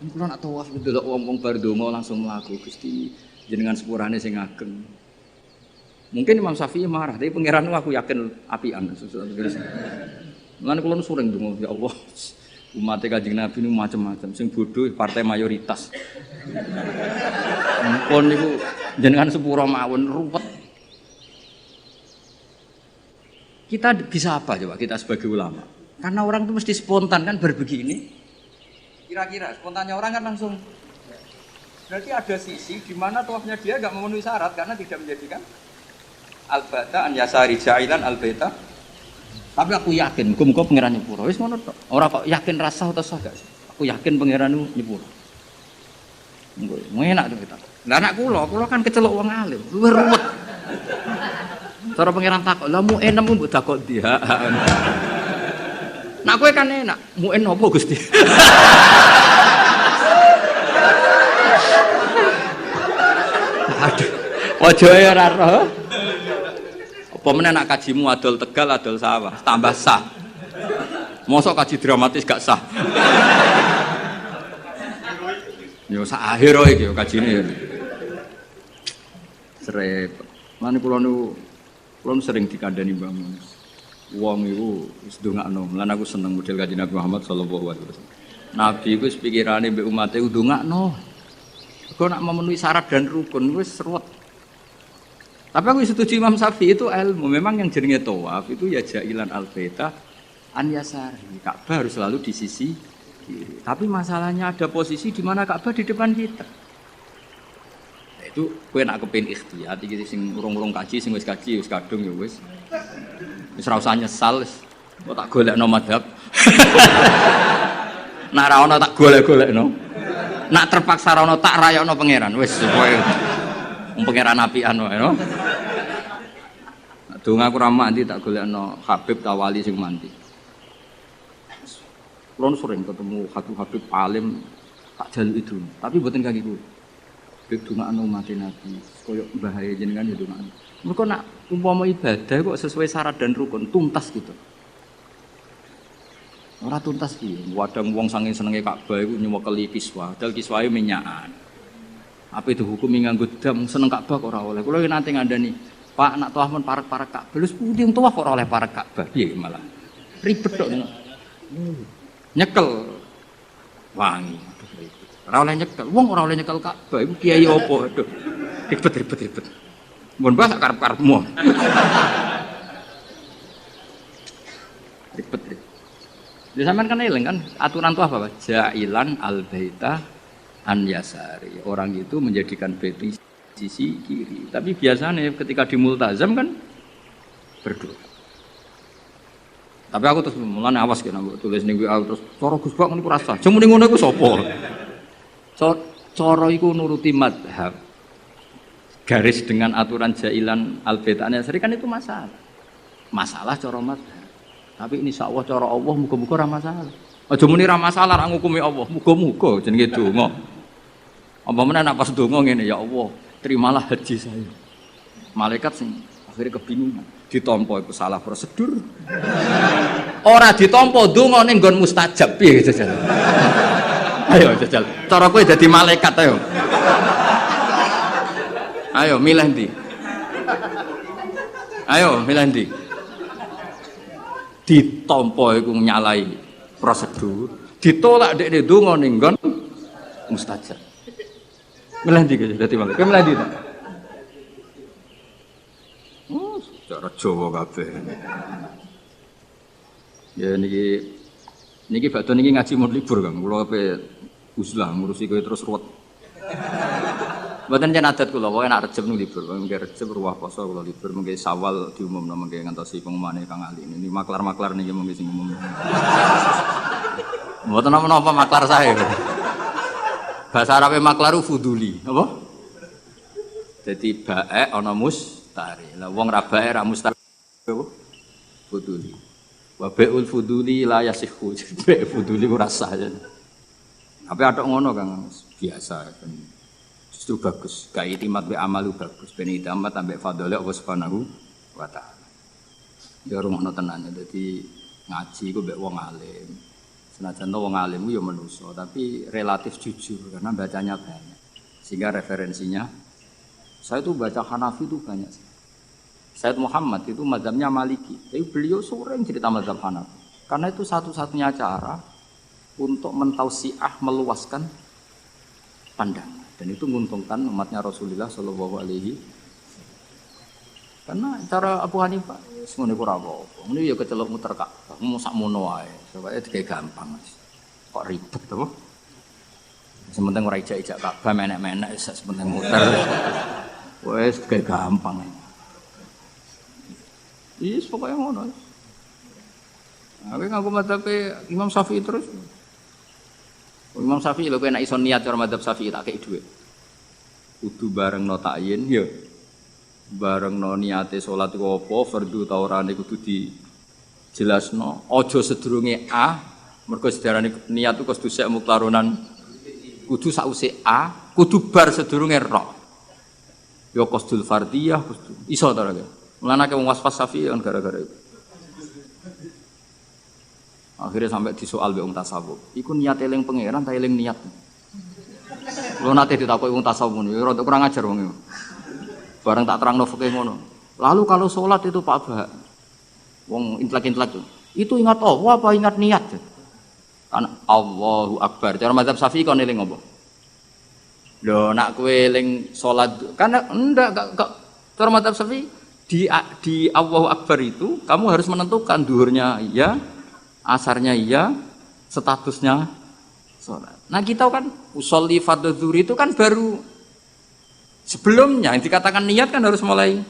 Kulo nak tawaf delok wong-wong bar donga langsung mlaku Gusti jenengan sepurane sing ageng. Mungkin Imam Syafi'i marah, tapi pangeran aku yakin apian. Mulane kula sering donga ya Allah. Umat Kanjeng Nabi niku macam-macam, sing bodoh partai mayoritas. Mumpun niku jenengan sepura mawon ruwet. Kita bisa apa coba kita sebagai ulama? Karena orang itu mesti spontan kan berbegini. Kira-kira spontannya orang kan langsung. Berarti ada sisi di mana tawafnya dia enggak memenuhi syarat karena tidak menjadikan al-bata an yasari ja'ilan al-baita. Tapi aku yakin muga-muga pangeran nyepuro. Wis ngono tok. Ora kok yakin rasa atau sah gak. Aku yakin pangeran nyepuro. Engko enak to kita. Lah anak kula kan kecelok wong alim. Luwih ruwet. Cara pangeran takok, "Lah mu enem mbok takok dia." Nak kowe kan enak, muen apa Gusti? Aduh, ojo ya ora roh. Apa meneh nak kajimu adol Tegal, adol sawah, tambah sah. Mosok kaji dramatis gak sah. Yo sak akhir iki kajine. Srep. Mane kula sering dikandani Mbah Mun. Wong iku wis ndongakno. Lan aku seneng model Kanjeng Nabi Muhammad sallallahu alaihi wasallam. Nabi iku wis pikirane mbek umate ndongakno. Kok nak memenuhi syarat dan rukun wis ruwet. Tapi aku setuju Imam Syafi'i itu ilmu. Memang yang jenenge tawaf itu ya ja'ilan al-baita an yasari. Ka'bah harus selalu di sisi kiri. Tapi masalahnya ada posisi di mana Ka'bah di depan kita. Itu kowe nak kepengin ikhtiyat iki sing urung-urung kaji sing wis kaji wis kadung ya wis. Wis ora usah nyesal wis. Kok tak golekno madhab. Nak ra ono tak golek-golekno. Nak terpaksa ra ono tak rayakno pangeran wis kowe pangeran apian wae no. Donga aku ra mandi tak golekno Habib Tawali sing mandi. Kulo sering ketemu Habib alim tak jaluk itu, tapi mboten kaki kulo. Dongakno umat Nabi, koyo bahaya jenengan ya dongakno. Mergo nak umpama ibadah kok sesuai syarat dan rukun tuntas gitu. Ora tuntas piye? Wadang wong saking senenge Ka'bah iku nyewekeli kiswah, dal kiswahe minyakan. Apa itu hukumi nganggo dam seneng Ka'bah kok ora oleh. Kula nanti ngandani, Pak nak tawaf men parek-parek Ka'bah. Lha pundi tawaf kok ora oleh parek Ka'bah? Piye malah? Ribet tok. Nyekel wangi. Ora oleh nyekel. Wong ora oleh nyekel Ka'bah iku kiai opo? Aduh. Ribet. Mun mbah sak karep-karepmu. Ribet. Di sampean kan eling kan aturan itu apa? Ja'ilan al-baita an yasari. Orang itu menjadikan bait di sisi kiri. Tapi biasanya ketika di multazam kan berdoa. Tapi aku terus mulane awas kena tulis ning WA terus cara Gus Bak niku rasa. Jeng muni ngono iku sapa? Cara iku nuruti madhab. Garis dengan aturan ja'ilan al-baita an yasari kan itu masalah. Masalah cara madhab. Tapi ini insyaallah cara Allah muga-muga ora masalah. Aja muni ra masalah ra ngukumi Allah. Muga-muga jenenge donga. Apa meneh nek pas donga ngene ya Allah, terimalah haji saya. Malaikat sing akhirnya kebingungan. Ditampa iku salah prosedur. Ora ditampa donga ning nggon mustajab piye jajal. Ayo jajal. Cara kowe dadi malaikat ayo. Ayo milih ndi? Ayo milih ndi? Ditampa iku nyalai prosedur, ditolak dekne donga ning nggon mustajab. Milih ndi dadi malaikat? Kowe milih ndi? Oh, cara Jawa kabeh. Ya niki badhe niki ngaji mun libur Kang. Kula ape uzlah ngurusi kowe terus ruwet. Mboten jan adat kula, pokoke nek Rejeb niku libur. Mengke Rejeb ruwah poso kula libur, mengke Sawal diumumno mengke ngantosi pengumumane Kang Ali. Ini maklar-maklar niki mengke sing umum. Mboten napa-napa maklar saya. Bahasa Arabe maklaru fuduli, apa? Jadi bae ana mustari. Lah wong ra bae ra mustari fuduli. Wa bai'ul fuduli la yasihhu. Bae fuduli ora sah. Tapi atok ngono Kang, biasa kan. Itu bagus, gak itimat be amalu bagus, ben itimat ambek fadhole Allah Subhanahu wa taala. Ya rumono tenan, dadi ngaji ku mbek wong alim. Senajan wong alim ya manusa, tapi relatif jujur karena bacanya banyak. Sehingga referensinya saya tuh baca Hanafi itu banyak. Sayyid Muhammad itu mazhabnya Maliki. Tapi beliau sering cerita mazhab Hanafi. Karena itu satu-satunya cara untuk mentausiah meluaskan pandangan. Dan itu menguntungkan umatnya Rasulullah Shallallahu Alaihi. Karena cara Abu Hanifah semuanya kurang apa. Ini ya kecelok muter Ka'bah, mau sak mono wae. Supaya digawe gampang. Kok ribet to? Sementing ora ijak-ijak Ka'bah menek-menek sementing muter. Wes digawe gampang. Iya, pokoknya ngono. Aku ngaku mazhab Imam Syafi'i terus. Imam Syafi'i lho kowe nek iso niat cara mazhab Syafi'i tak kei dhuwit. Kudu bareng no ta'yin ya. Bareng no niate salat iku apa, fardhu ta ora niku kudu dijelasno. Aja sedurunge A, mergo sedarane niat iku kudu sek muktaronan. Kudu sause A, kudu bar sedurunge ra. Ya qasdul fardhiyah kudu. Iso ta ora? Mulane wong waswas Syafi'i kan gara-gara itu. Akhirnya sampai disoal be wong tasawuf. Iku niat eling pangeran ta eling niat. Lho nate ditakoki wong tasawuf ngono, rada kurang ajar wong iku. Bareng tak terangno fikih ngono. Lalu kalau sholat itu Pak Bah, wong intelek-intelek itu ingat Allah apa ingat niat? Kan Allahu Akbar. Cara mazhab Syafi'i kon eling apa? Lho nak kowe eling sholat kan enggak cara mazhab Syafi'i di Allahu Akbar itu kamu harus menentukan duhurnya iya, asarnya iya, statusnya sholat. Nah kita kan usolli fardhu zuhri itu kan baru sebelumnya yang dikatakan niat kan harus mulai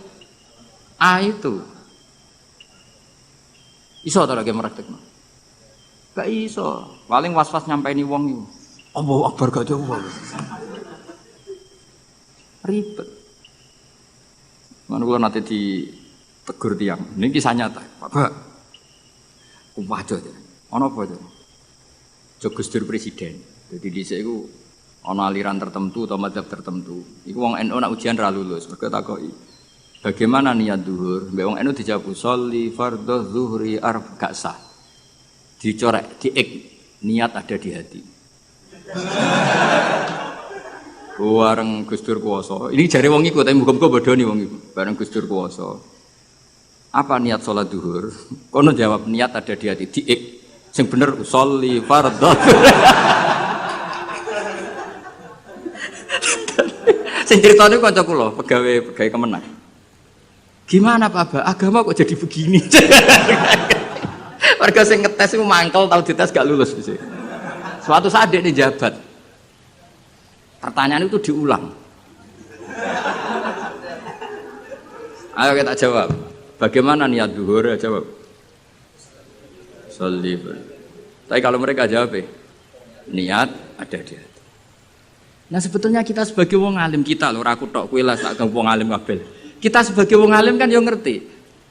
A itu. Iso ta lagi praktekno? Gak iso. Paling was-was nyampaini wong iku. Allahu Akbar gak jauh. Ribet. Mana kula nate ditegur tiang. Ini kisah nyata, Pak. Kuwajo ya. Ana apa to? Gus Dur presiden. Jadi dhisik iku ana aliran tertentu atau mazhab tertentu. Iku wong NU nak ujian ra lulus, mergo takoki. Bagaimana niat zuhur? Mbek wong NU dijawab sholli fardhu zuhri gak sah. Dicorek, diik niat ada di hati. Bareng Gus Dur kuwasa. Ini jare wong iku tapi muga-muga bodoni wong iku. Bareng Gus Dur kuwasa. Apa niat sholat zuhur? Kono jawab niat ada di hati. Diik. Sing bener sholli fardhu. Sing critane kanca kula, pegawai Kemenang. Gimana Pak Ba? Agama kok jadi begini? Warga sing ngetes iku mangkel tau dites gak lulus sih. Suatu saat dia jabat. Pertanyaan itu diulang. Ayo kita jawab. Bagaimana niat zuhur? Jawab. Sholli. Tapi kalau mereka jawab, niat ada di hati. Nah sebetulnya kita sebagai wong alim kita lho, aku tok kowe lah sak wong alim kabeh. Kita sebagai wong alim kan yo ngerti.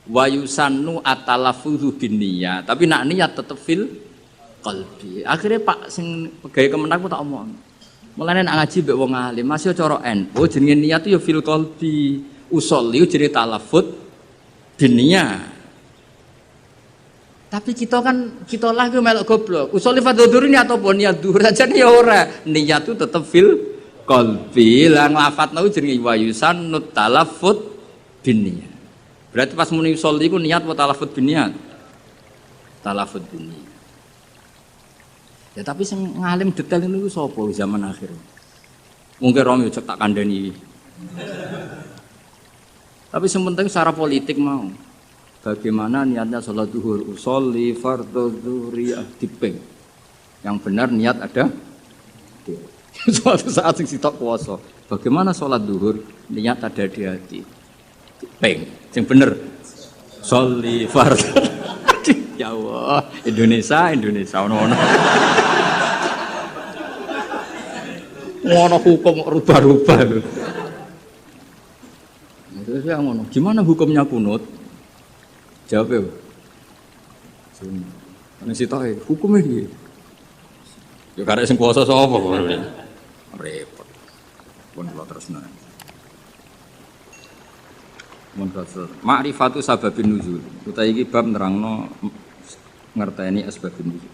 Wa yusannu atalaffuzu binniyat, tapi nak niat tetep fil qalbi. Akhirnya Pak sing pegawai Kemenang ku tak omong. Mulane nak ngaji mbek wong alim, masih cara NU jenenge niat yo fil qalbi. Usolli jenenge talaffuz binniyat. Tapi kita lah ke melok goblok. Usolli fardhu dhuhur ini atau niat dhuhur saja ya ora. Niat itu tetap fil qalbi. Lah nglafatno jenenge wa yusannut talaffuz binniyat. Berarti pas muni usolli iku niat wa talaffuz binniyat. Talaffuz binniyat. Ya tapi sing ngalim detail niku sapa zaman akhir. Mungkin Romi cek tak kandhani. Tapi yang penting secara politik mau. Bagaimana niatnya sholat zuhur? Usolli fardhu zuhri diping. Yang benar niat ada. Suatu saat sing sitok puasa. Bagaimana sholat zuhur? Niat ada di hati. Diping. Yang benar. Sholli fardhu. Ya Allah, Indonesia ono. Ngono hukum rubah-rubah. Terus ya ngono. Gimana hukumnya kunut? Jawab ya. Ana sitoke hukume piye? Ya karek sing puasa sapa kok. Repot. Pun kula tresna. Mun kasar. Ma'rifatu sababin nuzul. Utawi iki bab nerangno ngerteni asbabun nuzul.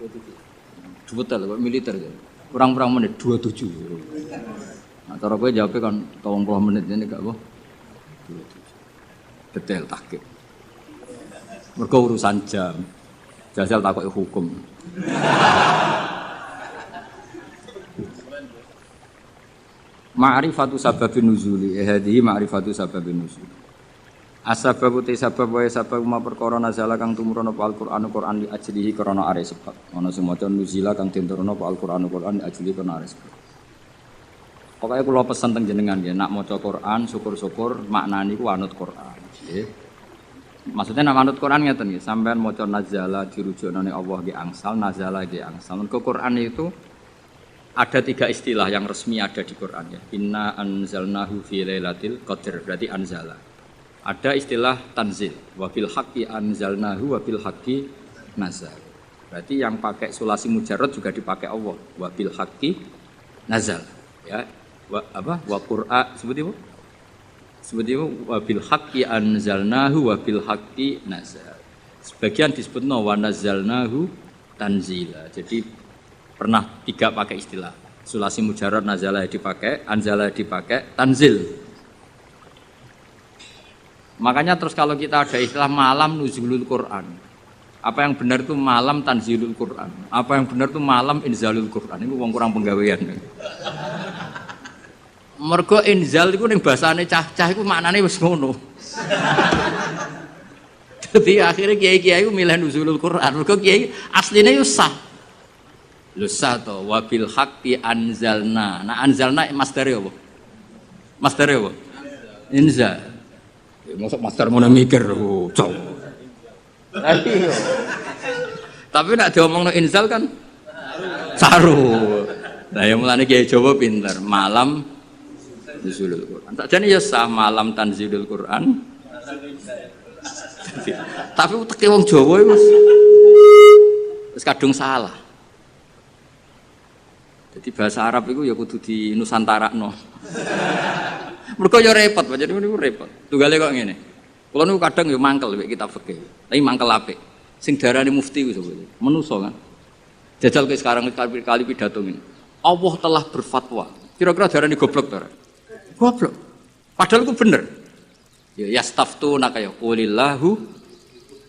Dua militer ya. Kurang menit 27. Nah, cara kowe jawabnya kan 30 menit ini gak apa? 27. Detail takik. Mergo urusan jam. Jajal takoki hukum. Ma'rifatu sababin nuzuli. Hadhihi ma'rifatu sababin nuzuli. Asbabu te sabab wae sabab ma perkara nazala kang tumurun apa Al-Qur'an Qur'an li ajlihi krana are sebab. Ana sing maca nuzila kang tinturuna apa Al-Qur'an Qur'an li ajlihi krana are sebab. Pokoke kula pesen teng jenengan nggih, nak maca Qur'an syukur-syukur maknane iku anut Qur'an. Nggih. Maksudnya nak anut Qur'an ngeten nggih, sampean maca nazala dirujukna ning Allah nggih angsal, nazala nggih angsal. Mergo Qur'an itu ada 3 istilah yang resmi ada di Qur'an ya. Inna anzalnahu fi lailatul qadar, berarti anzala. Ada istilah tanzil, wa bil haqqi anzalnahu wa bil haqqi nazal. Berarti yang pakai sulasi mujarrad juga dipakai Allah, wa bil haqqi nazal. Ya, wa qur'a seperti itu. Seperti itu wa bil haqqi anzalnahu wa bil haqqi nazal. Sebagian disebutna wa nazalnahu tanzila. Jadi pernah 3 pakai istilah. Sulasi mujarrad nazala dipakai, anzala dipakai, tanzil. Makanya terus kalau kita ada istilah malam nuzulul Quran, apa yang benar itu malam tanzilul Quran, apa yang benar itu malam inzalul Quran. Itu wong kurang penggawean. Mergo inzal iku ning basane cah-cah iku maknane wis ngono. Dadi akhirnya kiai-kiai iku milih nuzulul Quran. Mergo kiai asline yo sah. Lho sah to wa bil haqqi anzalna. Nah anzalna masdare apa? Masdare apa? Inzal. Masuk master mau mikir, cok. Tapi nak diomong no inzal kan, saru. Nah yang mulanya kiai Jawa pintar, malam nuzulul Quran. Tak jadi ya sah malam tanzilul Quran. Tapi teki wong Jawa itu, terus kadung salah. Jadi bahasa Arab itu ya kudu di Nusantara no. Mergo ya repot, jadi niku repot. Tunggale kok ngene. Kula niku kadang ya mangkel mek kitab fikih. Tapi mangkel apik. Sing darane mufti ku sapa? Menusa kan. Jajal ke sekarang kali pidato ngene. Allah telah berfatwa. Kira-kira darane goblok ta ora? Goblok. Padahal ku bener. Ya yastaftuna kaya qulillahu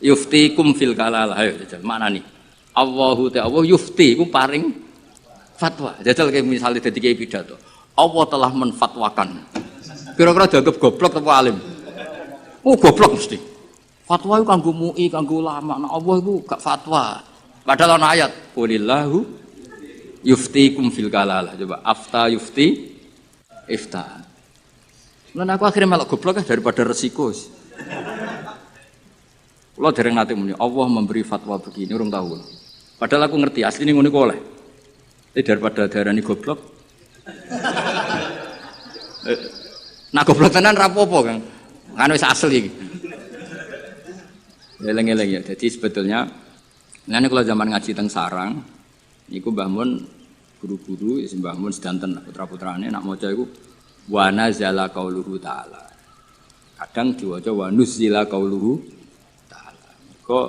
yuftikum fil kalalah. Ayo jajal maknani. Allahu ta'ala yufti ku paring fatwa. Jajal kayak misalnya dadi kiai pidato. Allah telah menfatwakan. Kira-kira dianggap goblok atau alim? Oh goblok mesti. Fatwa itu kanggo MUI, kanggo ulama. Nah Allah itu gak fatwa. Padahal ana ayat, qulillahu yuftikum fil kalalah. Coba afta yufti ifta. Lan aku akhirnya malah goblok daripada resiko. Kalau dereng nate muni Allah memberi fatwa begini urung tahu. Padahal aku ngerti asline ngono iku oleh. Tapi daripada darani goblok. Nah goblok tenan rapopo Kang. Kan wis asli iki. Eleng-eleng ya. Jadi sebetulnya ngene kalau zaman ngaji teng sarang niku Mbah Mun guru-guru ya Mbah Mun sedanten putra-putrane nak maca iku wa nazala qauluhu ta'ala. Kadang diwaca wa nuzila qauluhu ta'ala. Kok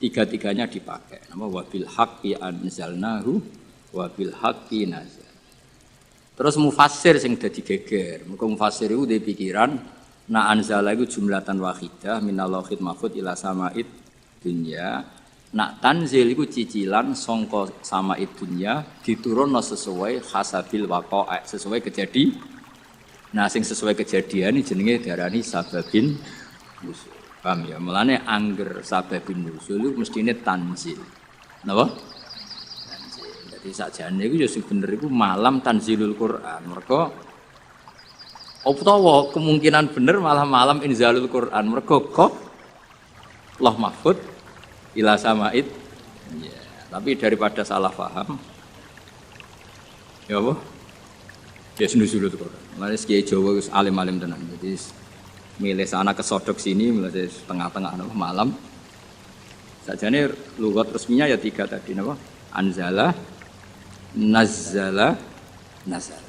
tiga-tiganya dipakai. Nama wa bil haqqi anzalnahu wa bil haqqi nazal. Terus mufassir sing dadi geger. Mergo mufassir iku duwe pikiran na anzala iku jumlatan wahidah minal lauhil mahfuz ila sama'id dunya. Nak tanzil iku cicilan sangka sama'id dunya diturunno sesuai hasabil waqa'a, sesuai kejadian. Nah sing sesuai kejadian iki jenenge diarani sababin nusul. Paham ya? Mulane angger sababin nusul iku mestine tanzil. Napa? Jadi sakjane iku ya sing bener iku malam tanzilul Quran. Mergo utawa kemungkinan bener malah malam inzalul Quran. Mergo kok Allah mahfud ila samaid. Ya, tapi daripada salah paham ya apa? Ya nuzulul Quran. Mulane kiai Jawa wis alim-alim tenan. Jadi milih sana kesodok sini mulai tengah-tengah malam. Sakjane lugat resminya ya 3 tadi napa? Anzala nazzala nazal.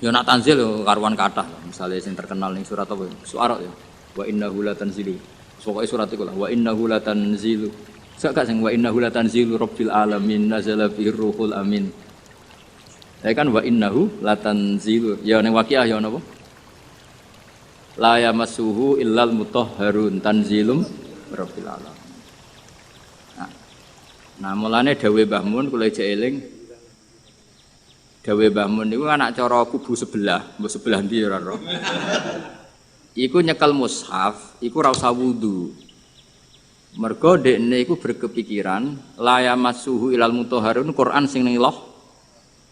Ya nak tanzil yo karuan kathah. Misale sing terkenal ning surat apa? Suara ya. Wa innahu latanzilu. Pokoke surat iku lah wa innahu latanzilu. Sak sing wa innahu latanzilu rabbil alamin nazala bihi ruhul amin. Ya kan wa innahu latanzilu. Ya ning Waqiah ya napa? La yamassuhu illal mutahharun tanzilum rabbil alamin. Nah, mulane dawuh Mbah Mun kula ijek eling. Dawuh Mbah Mun niku anak cara kubu sebelah, mbok sebelah ndi ora ro. Iku nyekel mushaf, iku ora usah wudu. Mergo dekne iku berkepikiran la yamassuhu illal mutahharun Quran sing ning Lauh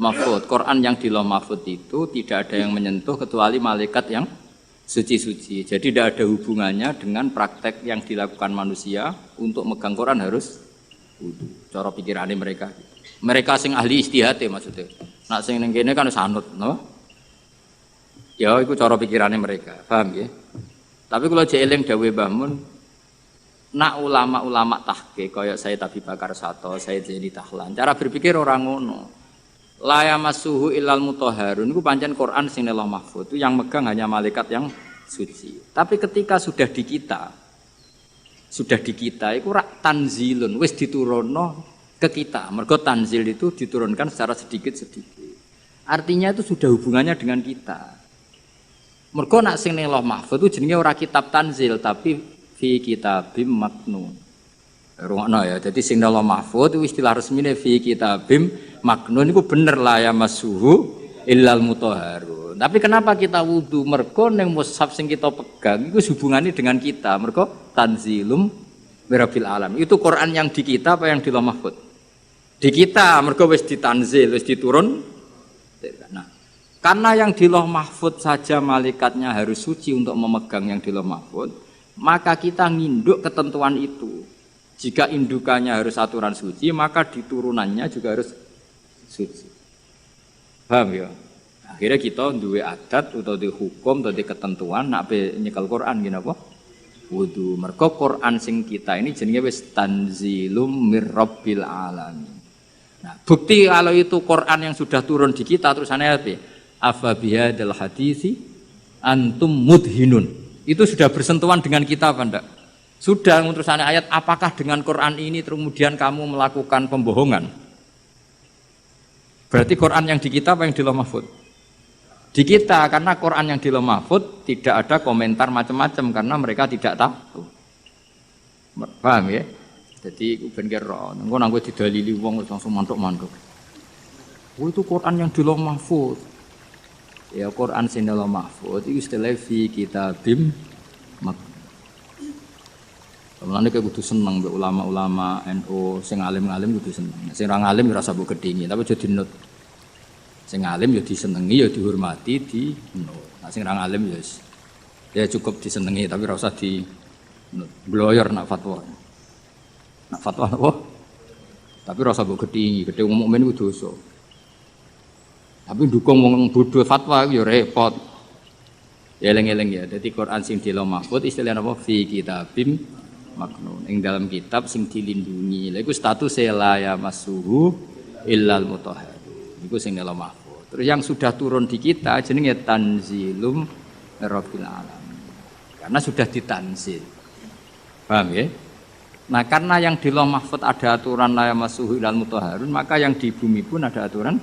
Mahfuz. Quran yang di Lauh Mahfuz itu tidak ada yang menyentuh kecuali malaikat yang suci-suci. Jadi tidak ada hubungannya dengan praktek yang dilakukan manusia untuk megang Quran harus wudu. Cara pikirane mereka. Mereka sing ahli ijtihad maksudnya. Nak sing ning kene kan sanut, no? Ya iku cara pikirane mereka. Paham ya? Tapi kalau jeeling dawuh Mbah Mun, nak ulama-ulama tahqiq kaya Sayyid Abi Bakar Sato, Sayyid Zaini Tahlan, cara berpikir orang ngono. La yamassuhu illal mutahharun niku pancen Quran sing Lauh Mahfuz itu yang megang hanya malaikat yang suci. Tapi ketika sudah di kita iku rak tanzilun wis diturunno ke kita. Mergo tanzil itu diturunkan secara sedikit-sedikit. Artinya itu sudah hubungannya dengan kita. Mergo nak sing ning Lauh Mahfuz itu jenenge ora kitab tanzil tapi fi kitabim maknun. Rungokno ya. Jadi sing Lauh Mahfuz itu istilah resmine fi kitabim maknun itu bener la yamassuhu illal mutahharun. Tapi kenapa kita wudu? Mergo ning mushaf sing kita pegang itu hubungannya dengan kita. Mergo tanzilum mirabbil alam. Itu Quran yang di kita apa yang di Lauh Mahfuz? Di kita, mergo wis ditanzil, wis diturun. Nah, karena yang di Lauh Mahfuz saja malaikatnya harus suci untuk memegang yang di Lauh Mahfuz, maka kita nginduk ketentuan itu. Jika indukannya harus aturan suci, maka diturunannya juga harus suci. Paham ya? Akhirnya kita duwe adat atau duwe hukum atau duwe ketentuan nak nyekel Quran gini apa? Wudu. Mergo Quran sing kita ini jenenge wis tanzilum mirabbil alamin. Nah, bukti kalau itu Quran yang sudah turun di kita terusannya apa? Afa bihadzal hadisi antum mudhinun. Itu sudah bersentuhan dengan kita apa enggak? Sudah terusannya ayat apakah dengan Quran ini kemudian kamu melakukan pembohongan? Berarti Quran yang di kita apa yang di Lauh Mahfuz? Di kita, karena Quran yang di Lauh Mahfuz tidak ada komentar macam-macam karena mereka tidak tahu. Paham ya? Jadi ben kira engko nang kowe didalili wong langsung mantuk-mantuk. Oh itu Quran yang di Lauh Mahfuz. Ya Quran sing di Lauh Mahfuz itu istilah fi kitabim maknun. Mulane kowe kudu seneng mbek ulama-ulama NU sing alim-alim kudu seneng. Sing ora alim ora usah mbok gedhingi, tapi aja dinut. Sing alim ya disenengi, ya dihormati, dinut. Nah sing ora alim ya cukup disenengi tapi ora usah di bloyor nak fatwa. Nak fatwa apa? Tapi ora usah mbok gedhingi, gedhe wong mukmin iku dosa. Tapi dukung wong bodho fatwa ya repot. Ya eling-eling ya. Dadi Quran sing di Lauh Mahfuz istilahnya apa? Fi kitabim maknun. Ing dalam kitab sing dilindungi. Lha iku status la yamassuhu illal mutahharun. Iku sing Lauh Mahfuz. Terus yang sudah turun di kita jenenge tanzilum rabbil alamin. Karena sudah ditanzil. Paham ya? Nah, karena yang di Lauh Mahfuz ada aturan la yamassuhu illal mutahharun, maka yang di bumi pun ada aturan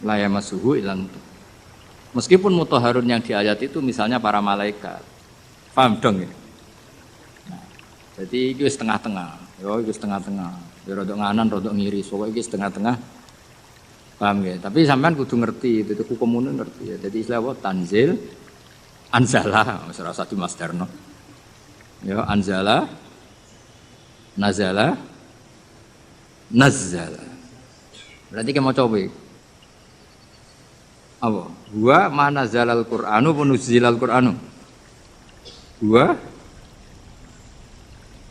la yamassuhu illal mutahharun. Meskipun mutahharun yang di ayat itu misalnya para malaikat. Paham dong ya? Nah, jadi itu setengah-tengah. Ya, itu setengah-tengah. Ya rodok nganan, rodok ngiri. Pokoknya itu setengah-tengah. Paham ya? Tapi sampean kudu ngerti, itu hukum umum ngerti ya. Jadi istilah apa? Tanzil, anzala, salah satu masdarno. Ya, anzala, nazala, nazzala. Berarti kita mau coba. Apa? Wa mana zalal Qur'anu punuzilal Qur'anu. Wa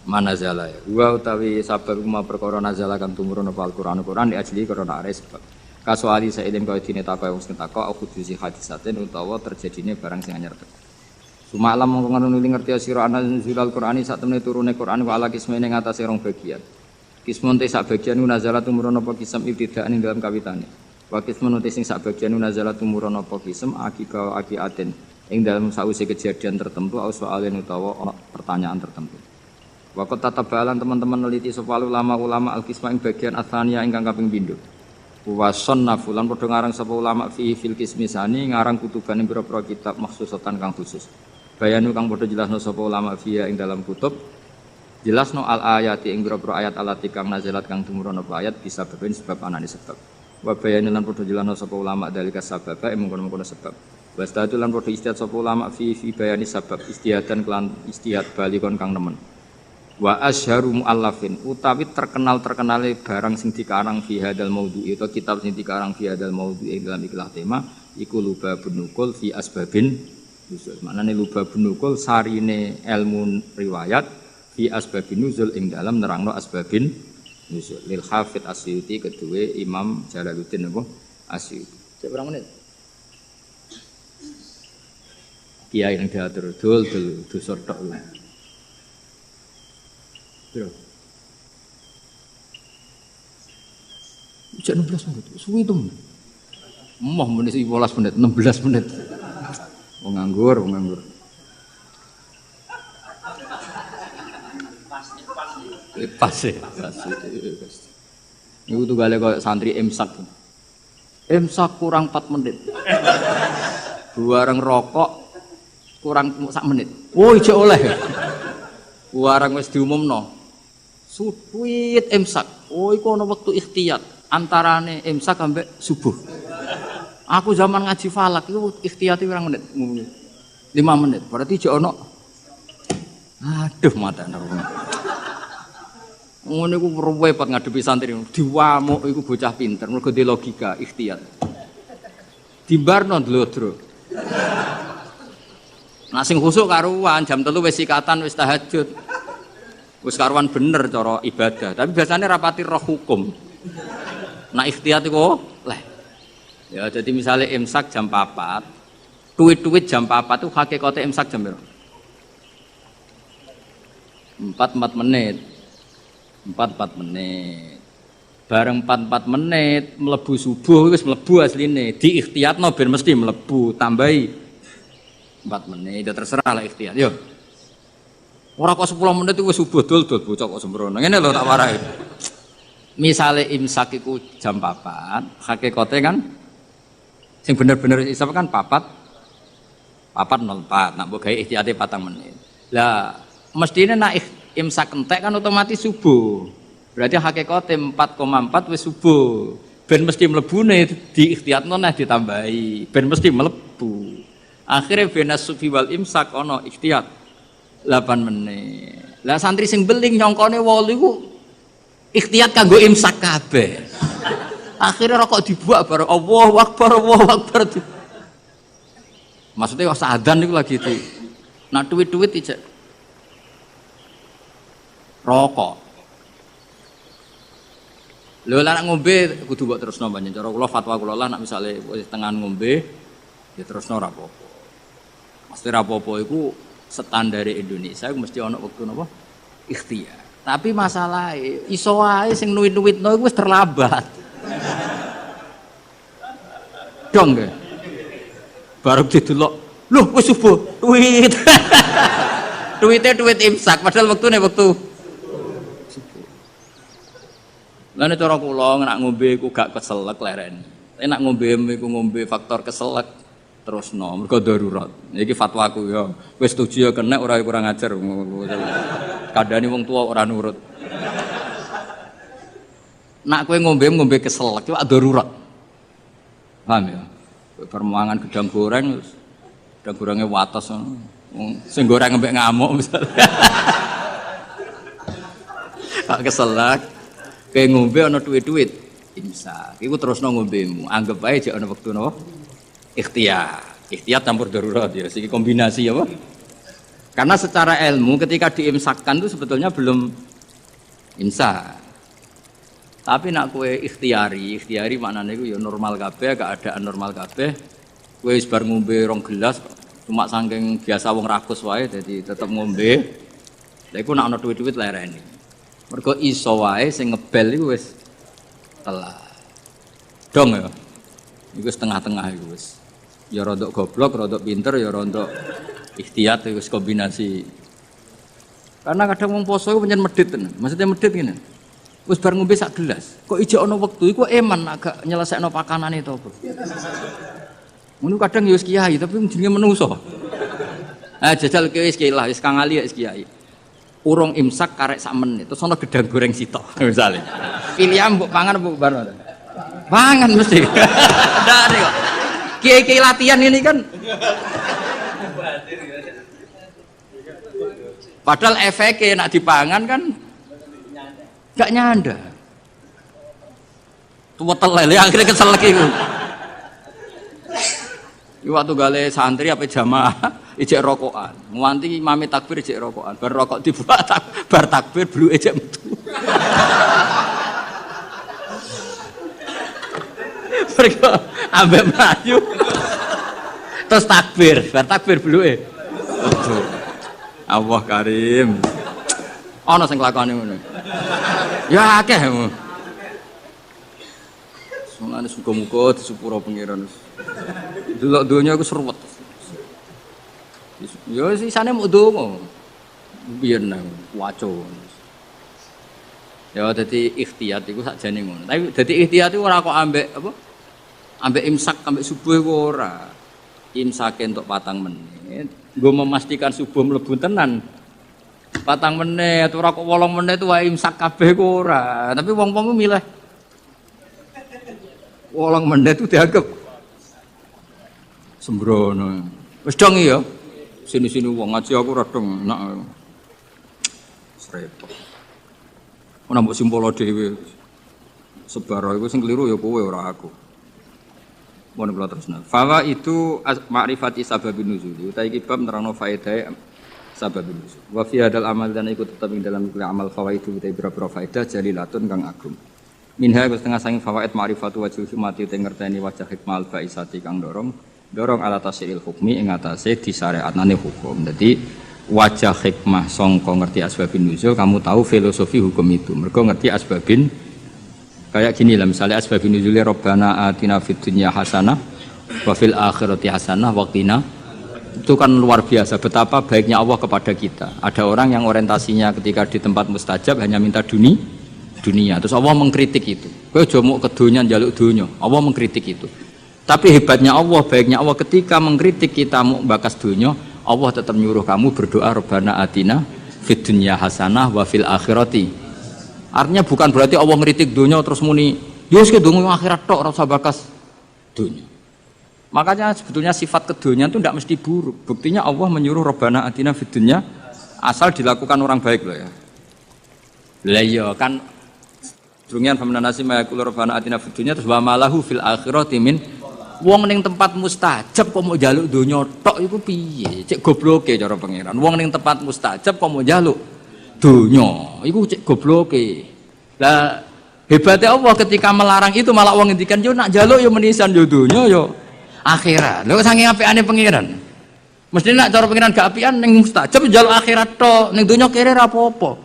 mana zala ya. Wa utawi sabab kuma perkara nazala kan tumurun apa Al-Qur'anu Qur'an di ajli karena are sebab. Kasuali sailin kaya dene takok wong sing takok aku dusi hadisaten utawa terjadine barang sing anyar. Sumalam mongko ngono ngerti sira ana zilal Qur'ani sak temene turune Qur'an wa ala kismene ngatasé rong bagian. Kismun te sak bagian nazala tumurun apa kisam ibtidaan ing dalam kawitane. Wakis menuti sing sak bagian nazala tumurun apa kisem akika akiaten ing dalam sause kejadian tertentu au soalen utawa pertanyaan tertentu. Waqat tatabalan teman-teman neliti sapa ulama-ulama al-qisma ing bagian atsaniya ingkang kaping pindho. Wa sannafu lan padha ngarang sapa ulama fi fil qismi sani ngarang kutuban ing pira-pira kitab maksusatan kang khusus. Bayanu kang padha jelasno sapa ulama fiya ing dalam kutub jelasno al ayati ing pira-pira ayat alati kang nazalat kang tumurun apa ayat bisa berbeda sebab anane sebab. Wa bayanu lan padha jelasno sapa ulama dalika sabab ing mengkono-mengkono sebab. Wastatu lan padha istihad sapa ulama fi bayani sabab istihadan kelan istihad balikon kang nemen. Wa asyharu muallafin utawi terkenal-terkenale barang sing dikarang fi hadal maudhu'i atau kitab sing dikarang fi hadal maudhu'i dalam ikhlas tema iku lubabun nukul fi asbabin nuzul. Maknane lubabun nukul sarine ilmu riwayat fi asbabin nuzul ing dalam nerangno asbabin nuzul lil hafidz Asyuti kedue Imam Jalaluddin apa Asyuti. Cek berapa menit? Kiai yang diatur dul dosor tok. Bro. Ujian 16 menit, suwi itu. Moh menit 15 menit, 16 menit. Wong nganggur. Pas ya. Niku tunggale koyo santri imsak. Imsak kurang 4 menit. Bareng rokok kurang 1 menit. Wo ijo oleh. Warang wis diumumno. Suwit imsak. Oh iku ana wektu ikhtiyat antarane imsak ambek subuh. Aku zaman ngaji falak iku ikhtiyate pirang menit? 5 menit. Berarti jek ana aduh matane. Ngono iku repot ngadepi santri. Diwamuk iku bocah pinter mergo di logika ikhtiyat. Dimbarno ndlodro. Nah sing khusuk karuan jam 3 wis sikatan wis tahajud. Wis karuan bener cara ibadah, tapi biasanya rapati roh hukum. Nah ikhtiyat iku leh. Ya jadi misalnya imsak jam 4, tuwit-tuwit jam 4 itu hakikate imsak jam berapa? 4 menit. 4 menit. Bareng 4 menit mlebu subuh wis mlebu asline. Di ikhtiyatno ben mesti mlebu, tambahi 4 menit. Ya terserah lah ikhtiyat. Yo. Ora kok 10 menit itu wis subuh dul bocah kok sembrono. Ngene lho tak warai. Misale imsak iku jam 4, hakikate kan sing bener-bener isap kan 4.04 nak mbok gawe ihtiyate 4 menit. Lah mestine nak imsak entek kan otomatis subuh. Berarti hakikate 4,4 wis subuh. Ben mesti mlebune di ikhtiyatno nah ditambahi. Ben mesti mlebu. Akhire benas sufi wal imsak ana ikhtiyat 8 menit. Lah santri sing beling nyongkone 8 iku ikhtiyat kanggo imsak kabeh. Akhire rokok dibuak bareng Allahu Akbar. Maksudnya wis adzan niku lagi itu. Nak duit-duit ijek rokok. Lho lah nak ngombe kudu mbok terusno banyak. Cara kula fatwa kula lah nak misale wis tengah ngombe ya terusno ora apa-apa. Mesti ora apa-apa iku standar Indonesia mesti ana wektu napa ikhtiyar. Tapi masalah iso wae sing nuwit-nuwitno iku wis terlambat. Dong nggih. Baru didelok, lho wis subuh, duit. Duit imsak padahal wektune wektu subuh. Lah nek cara kula nek ngombe iku gak keselek leren. Nek nak ngombe iku ngombe faktor keselek terusno mergo darurat. Iki fatwaku ya. Wis setuju ya kena ora kurang ajar. Kadane wong tua ora nurut. Nak kowe ngombe keselek iku darurat. Paham ya? Permangan gedang goreng gedang gorenge wates sing goreng ngembek ngamuk misalnya. Kak keselak kowe ngombe ana duit-duit imsak. Iku terusno ngombemu. Anggap ae jek ana wektu napa? Ikhtiyat campur darurat ya, sini kombinasi apa? Karena secara ilmu ketika diimsakkan itu sebetulnya belum imsak. Tapi nak kue ikhtiyari maknanya itu ya normal kabeh, keadaan normal kabeh. Kue sebar ngombe 2 gelas, cuma saking biasa wong rakus wae, jadi tetap ngombe. Lha iku nak ana duit-duit lereni. Mergo iso wae sing ngebel iku wis telat. Dong ya. Iku setengah-tengah iku wis. Ya rodok goblok, rodok pinter, ya rodok ikhtiyat wis kombinasi. Karena kadang wong poso iku pancen medhit tenan. Maksudnya medhit ngene. Wis bar ngombe sak gelas, kok ijek ana wektu iku eman agak nyelesekno pakanane to apa. Ngono kadang ya wis kiai tapi jenenge menungso. Jajal kowe wis kiai lah, wis kang ali wis kiai. Urung imsak karek sak menit, terus ana gedang goreng sitok misale. Pilihan mbok pangan mbok bar. Pangan mesti. Ndare kok. Kiai-kiai latihan ini kan. Padahal efeknya nak dipangan kan gak nyanda. Tua telele akhirnya kesel lagi. Waktu gale santri apa jamaah ijek rokokan. Nganti mami takbir ijek rokokan. Bar rokok dibuka bar takbir blu ijek metu. Mereka ambek melayu. Terus takbir, bar takbir blu Allah Karim. Ana sing lakone ngono. Ya akeh. Soalnya muga-muga disepuro pangeran. Delok donya aku seruwet. Ya sisane muk donga. Biyen nang waco. Ya dadi ikhtiyat iku sakjane ngono. Tapi dadi ikhtiyat iku ora kok ambek apa? Ambek imsak ambek subuh iku ora. Imsake entuk 4 menit. Nggo memastikan subuh mlebu tenan. 4 menit ora kok 8 menit itu wae imsak kabeh ku ora. Tapi wong-wong ku milih 8 menit itu dianggap sembrono. Wis dong ya. Sini-sini wong ngaji aku radong enak. Srepot. Ora mbok simpolo dhewe. Sebaro iku sing kliru ya kowe ora aku. Mohon kula terusna. Fawa itu ma'rifati sababin nuzul. Utai iki bab nerangno faedah sababin nuzul. Wa fi hadal amal dan ikut tetep ing dalam amal fawaidu utai boro-boro faedah jalilatun kang agung. Minha setengah sanging fawaid ma'rifatu wajhul hikmati te ngerteni wajah hikmah al faisati kang dorong ala tasyil hukmi ing atase disyariatane hukum. Dadi wajah hikmah sangka ngerti asbabin nuzul kamu tahu filosofi hukum itu. Mergo ngerti asbabin kayak gini lah misalnya asbabun nuzuli Rabbana atina fid dunya hasanah wa fil akhirati hasanah wa qina. Itu kan luar biasa betapa baiknya Allah kepada kita. Ada orang yang orientasinya ketika di tempat mustajab hanya minta dunia. Terus Allah mengkritik itu. Kowe aja mau ke dunya njaluk dunya. Allah mengkritik itu. Tapi hebatnya Allah, baiknya Allah ketika mengkritik kita mau bakas dunya, Allah tetap nyuruh kamu berdoa Rabbana atina fid dunya hasanah wa fil akhirati. Artinya bukan berarti Allah ngeritik dunia terus muni, ya wis kedungu akhirat tok ora usah bakas dunia. Makanya sebetulnya sifat kedunya itu tidak mesti buruk. Buktinya Allah menyuruh Rabbana atina fid dunya asal dilakukan orang baik loh ya. Lah iya kan durungian famana nasi mayaqul Rabbana atina fid dunya terus wa malahu fil akhirati min wong ning tempat mustajab kok mau njaluk dunya tok iku piye? Cek gobloke cara pangeran. Wong ning tempat mustajab kok mau njaluk dunya iku cek gobloke. Lah hebatnya Allah ketika melarang itu malah wong ngendikan yo nak njaluk yo menisan yo dunya yo akhirat. Lho saking apikane pangeran. Mesti nak cara pangeran gak apian ning mustajab njaluk akhirat tok, ning dunya kere ra apa-apa.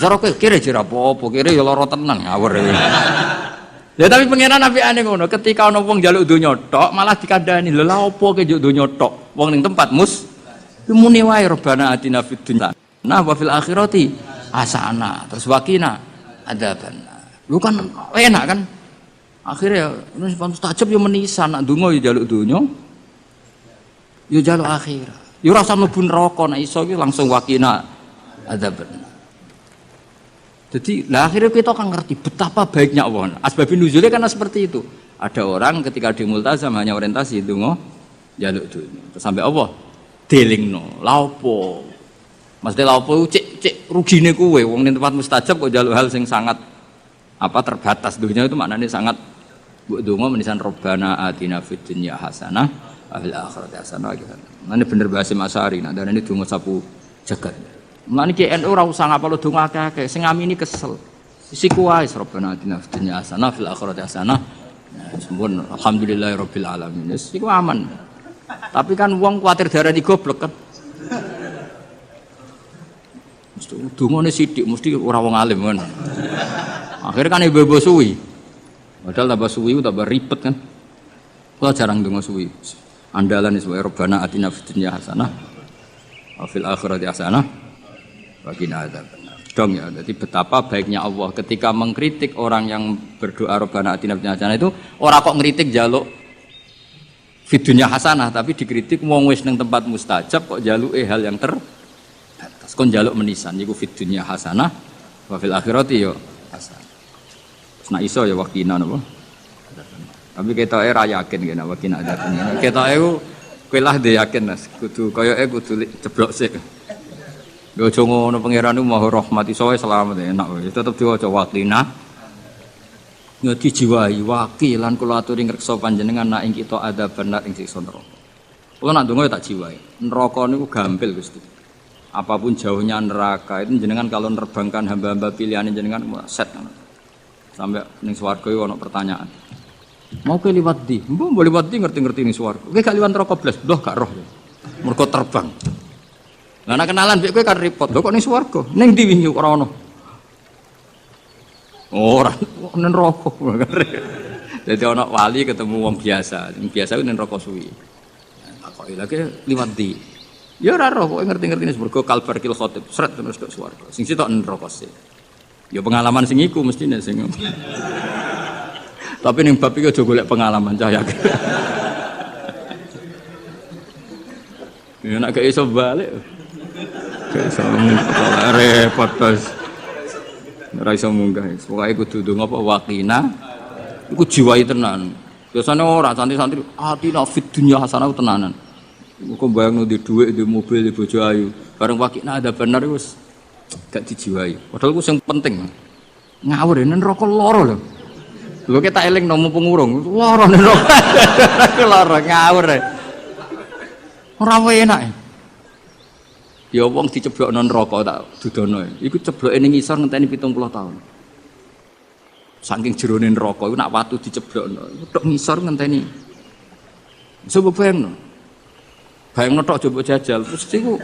Cara kowe kere jera apa-apa, kere yo lara tenan ngawur. Ya tapi pangeran apikane ngono, ketika ana wong njaluk dunya tok malah dikandani, lha lha apa ke njaluk dunya tok? Wong ning tempat muni wae Rabbana atina fid dunya nah wa fil akhirati hasanah terus waqina adzabannar. Lu kan enak kan akhirnya wis mustajab yo menisan nak donga yo njaluk dunya yo njaluk akhirat yo ora usah mlebu neraka nek iso iki langsung waqina adzabannar. Jadi lah akhirnya kita kan ngerti betapa baiknya Allah. Asbabun nuzulnya karena seperti itu. Ada orang ketika di multazam hanya orientasi donga njaluk dunya terus sampai Allah delingno lha opo mesti lha opo cek rugine kowe wong ning tempat mustajab kok njaluk hal sing sangat terbatas dunia itu maknanya sangat mbok donga menisan Rabbana atina fid dunya hasanah wa fil akhirati hasanah gitu. Mane bener bahasa Masari nak darane donga sapu jagat. Mane ki NU ora usah ngapalo donga akeh-akeh sing ngamini kesel. Isiku wae Rabbana atina fid dunya hasanah fil akhirati hasanah. Sampun alhamdulillahirabbil alamin. Wis iku aman. Tapi kan wong kuwatir darani goblok kan. Dungane sithik mesti ora wong alim kan. Akhirnya kan ibu-ibu suwi. Padahal tambah suwi tambah ribet kan. Kalau jarang donga suwi. Andalan sebagai Rabbana atina fid dunya hasanah wa fil akhirati hasanah Waqina adzabannar. Dong ya, jadi betapa baiknya Allah ketika mengkritik orang yang berdoa Rabbana atina fid dunya hasanah itu ora kok ngritik jaluk fid dunya hasanah, tapi dikritik wong wis ning tempat mustajab kok jaluke hal yang terbatas. Kon jaluk menisan iku fid dunya hasanah wa fil akhirati yo hasanah. Terus nek iso ya waqina napa? Tapi ketoke ra yakin kene waqina adzabannar. Ketoke kowe lah dhe yakin Mas, kudu koyoke kudu ceblok sik. Yo aja ngono pangeran niku Maha Rahmat iso wae selamat enak wae. Tetep diwaca waqina. Yo dijiwahi waqi lan kula aturi ngreksa panjenengan nak ing kita ada benar ing siksa neraka. Kula nak ndonga tak jiwahi. Neraka niku gampil Gusti. Apapun jauhnya neraka itu jenengan kalau nerbangkan hamba-hamba pilihan jenengan set. Sampai ning swarga iku ana pertanyaan. Mau ke liwat di? Mbok boleh liwat di ngerti-ngerti ning swarga. Kowe gak liwat neraka blas, ndoh gak roh. Mergo terbang. Lah nek kenalan mbek kowe kan repot. Lho kok ning swarga? Ning ndi wingi ora ono. Ora ning neraka. Dadi ana wali ketemu wong biasa. Sing biasa ku ning neraka suwi. Takoki lagi liwat di. Ya ora roh kok ngerti-ngerti ning swarga kalbar kil khatib. Sret terus tok swarga. Sing sitok neraka sih. Ya pengalaman sing iku mestine sing. Tapi ning bab iki aja golek pengalaman cah yakin. Ya nek gak iso balik. Repot terus. Ora iso munggah. Pokoke kudu ndonga apa waqina. Iku jiwai tenan. Biasane ora santri-santri atina fid dunya hasanah tenanan. Kok bayangno di dhuwit, di mobil, di bojo ayu. Bareng waqina ada bener wis gak dijiwai. Padahal ku sing penting. Ngawur nen neraka loro lho. Lho kita eling nomo pengurung. Loro nen neraka. Loro ngawur. Ora enak. Ya wong diceblokno neraka tak dudono. Iku cebloke ning ngisor ngenteni 70 tahun. Saking jerone neraka iku nak watu diceblokno, tok ngisor ngenteni. Coba bayangno. Bayangno tok coba jajal terus iku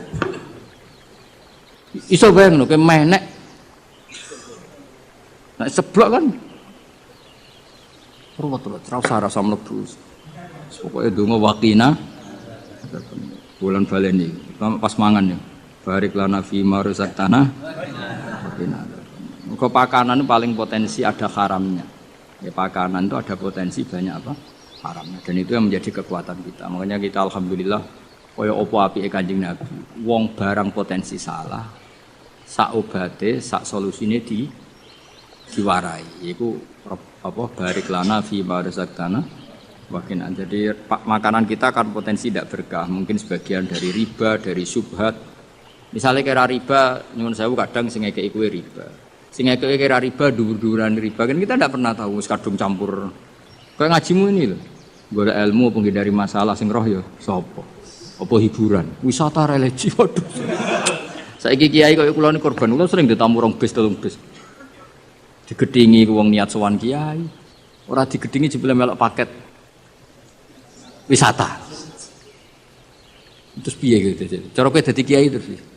iso bayangno ke menek. Nek ceblok kan ruwet-ruwet rasa mlebu. Pokoke donga waqina bulan baleni pas mangan ya. Barik lana fi ma razaqtana. Muga pakanan itu paling potensi ada haramnya. Ya pakanan itu ada potensi banyak apa? Haramnya. Dan itu yang menjadi kekuatan kita. Makanya kita alhamdulillah kaya apa apike Kanjeng Nabi. Wong barang potensi salah, sak obate, sak solusine diwarai. Iku apa barik lana fi ma razaqtana. Wakin. Jadi makanan kita kan potensi tidak berkah. Mungkin sebagian dari riba, dari syubhat. Misalnya kira riba, nyuwun sewu kadang sing ngekeki kuwi riba. Sing ngekeki kira riba dhuwur-dhuwuran riba kan kita tidak pernah tahu wis kadung campur. Kayak ngajimu ini loh. Golek ilmu penghindari masalah sing roh ya sapa? Apa hiburan? Wisata religi waduh. Saiki kiai kaya kula niku korban kula sering ditamu rong bis telung bis. Digedhingi wong niat sowan kiai. Ora digedhingi jebule melok paket wisata. Terus piye gitu. Cara kowe dadi kiai terus.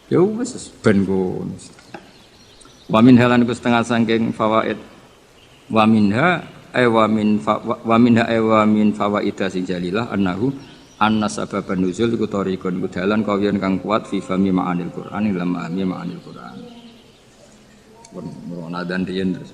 Ya wis ben ngono. Wa min halan ku setengah saking fawaid. Wa minha wa min fawaida sing jalilah annahu anna sababan nuzul iku tariqun iku dalan kawiyan kang kuat fi fahmi ma'anil Qur'an ila ma'ani ma'anil Qur'an. Pun dan riyen terus.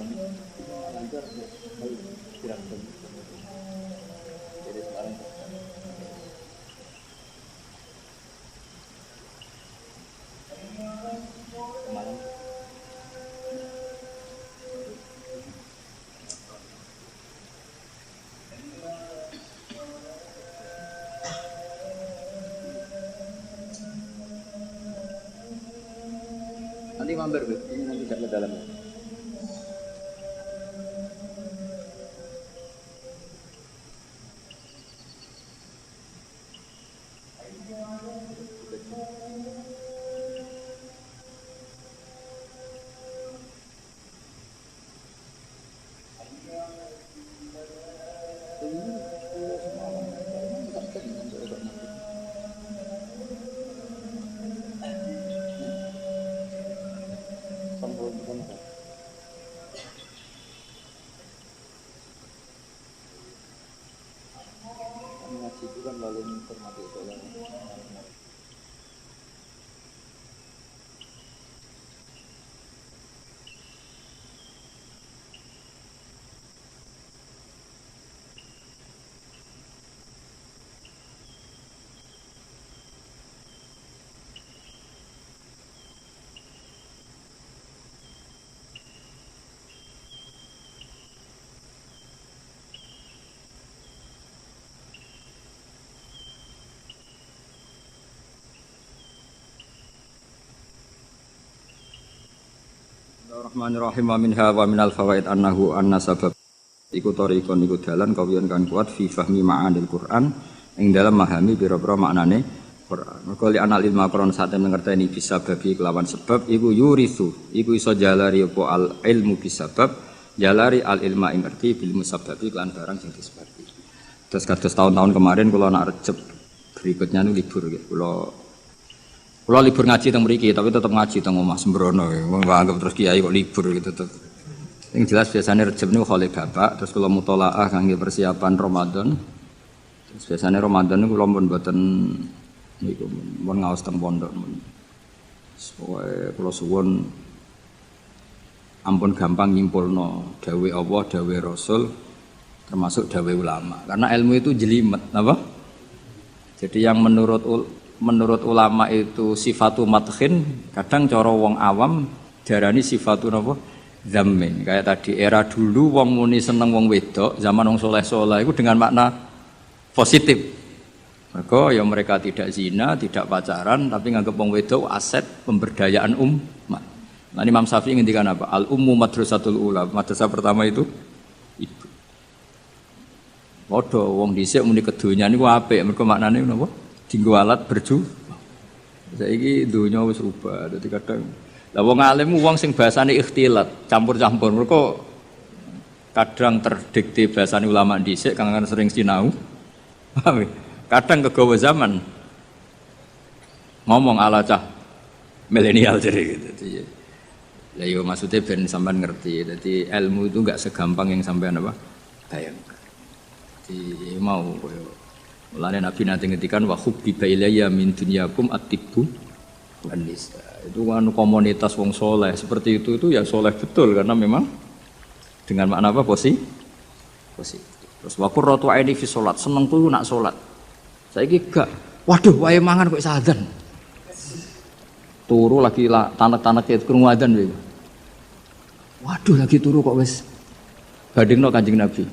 sekarang lancar kira-kira jadi sekarang kemarin nanti mampir ini nanti tidak ke dalam. Ngaji itu kan lalu menghormati sholat. Bismillahirrahmanirrahim. Wa minha wa minal fawaid annahu anna sabab iku tariqon iku dalan kawiyan kang kuat fi fahmi ma'anil Qur'an ing dalam memahami pira-pira maknane Qur'an. Mergo li anal ilma Qur'an sate ngerteni bisa babi kelawan sebab iku yurisu iku iso jalari apa al ilmu bisabab jalari al ilma ing ngerti bil musabbabi lan barang sing disebabi. Terus kados tahun-tahun kemarin kula nak Rejeb berikutnya nu libur nggih. Kula libur ngaji teng mriki, tapi tetap ngaji teng omah sembrono. Wong anggap terus kiai kok libur gitu tetep. Yang jelas biasanya Rejab niku khole bapak, terus kula mutolaah kangge persiapan Ramadan. Terus biasanya Ramadan niku kula pun mboten niku mun ngaos teng pondok. Soale kula suwun ampun gampang nyimpulno dawuh Allah, dawuh Rasul termasuk dawuh ulama. Karena ilmu itu jelimet, napa? Jadi yang menurut ulama itu sifatu madkhin, kadang cara wong awam darani sifatu napa zammin. Kayak tadi era dulu wong muni seneng wong wedok, zaman wong soleh-soleh itu dengan makna positif. Maka ya mereka tidak zina, tidak pacaran, tapi nganggep wong wedok aset pemberdayaan umat. Nah, Imam Syafi'i ngendikan apa? Al ummu madrasatul ula. Madrasah pertama itu ibu. Padha wong dhisik muni kedonya niku apik, mergo maknane napa? Dinggo alat berju. Saiki donya wis rubah. Dadi kadang lah wong alim wong sing bahasane ikhtilat, campur-campur. Mergo kadang terdikte bahasane ulama dhisik kang sering sinau. Kadang kegawa zaman. Ngomong ala cah milenial jadi gitu. Lah yo maksudnya ben sampean ngerti. Jadi ilmu itu enggak segampang yang sampean apa? Bayangkan. Jadi mau koyo mulane Nabi nanti ngetikan wa hubbiba ilayya min dunyakum at-tibbu wan nisa. Itu kan komunitas wong soleh seperti itu ya soleh betul karena memang dengan makna apa positif. Terus wa qurratu aini fi salat, seneng kuwi nak salat. Saiki gak, waduh wae mangan kok sadan. Turu lagi tanek-tanek krungu adzan wae. Waduh lagi turu kok wis bandingno Kanjeng Nabi.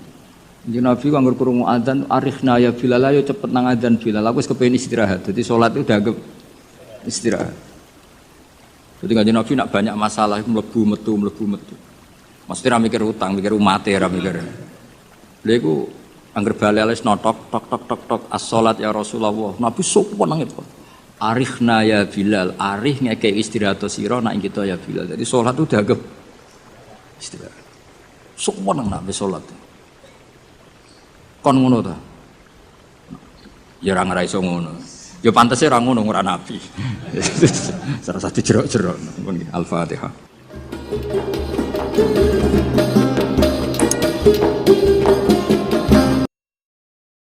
Kanjeng Nabi kok anggur krungu adzan arikhna ya Bilal ayo cepet nang adzan Bilal. Aku wis kepengin istirahat. Jadi salat itu dianggap istirahat. Jadi Kanjeng Nabi nak banyak masalah mlebu metu. Mesti ra mikir utang, mikir umate ra mikir. Lha iku angger bali wis notok tok as-salat ya Rasulullah. Nabi sopan nang itu. Arikhna ya Bilal, arih ngekei istirahat sira nak kita ya Bilal. Jadi salat itu dianggap istirahat. Sopan nang Nabi salat. Kon ngono ta? Ya ora iso ngono. Ya pantese ora ngono ora nabi. Salah satu jerok-jerok. Al-Fatihah.